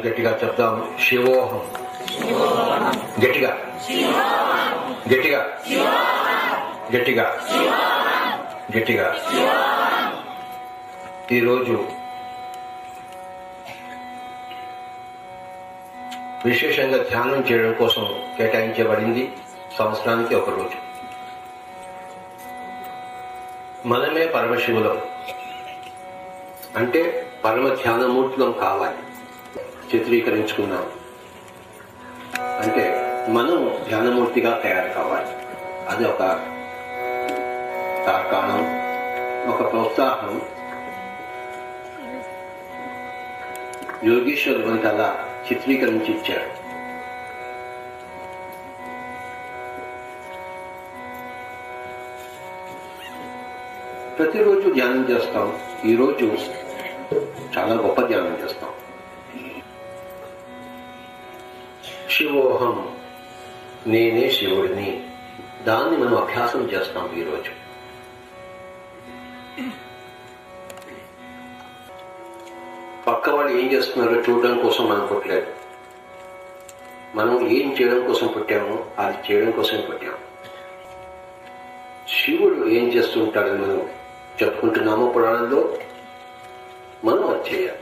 గట్టిగా చెప్దాం. శివోహం. గట్టిగా గట్టిగా గట్టిగా గట్టిగా. ఈరోజు విశేషంగా ధ్యానం చేయడం కోసం కేటాయించబడింది సంవత్సరానికి ఒక రోజు. మనమే పరమశివులం అంటే పరమ ధ్యానమూర్తులం కావాలి. చిత్రీకరించుకున్నాం అంటే మనం ధ్యానమూర్తిగా తయారు కావాలి. అది ఒక తార్కాణం, ఒక ప్రోత్సాహం. యోగేశ్వర్ మనకి అలా చిత్రీకరించి ఇచ్చారు. ప్రతిరోజు ధ్యానం చేస్తాం. ఈరోజు చాలా గొప్ప ధ్యానం చేస్తాం. శివోహం, నేనే శివుడిని. దాన్ని మనం అభ్యాసం చేస్తాం ఈరోజు. పక్క వాళ్ళు ఏం చేస్తున్నారో చూడడం కోసం మనం పుట్టలేదు. మనం ఏం చేయడం కోసం పుట్టామో అది చేయడం కోసం పుట్టాము. శివుడు ఏం చేస్తుంటాడని మనం చెప్పుకుంటున్నామో పురాణంలో, మనం అది చేయాలి.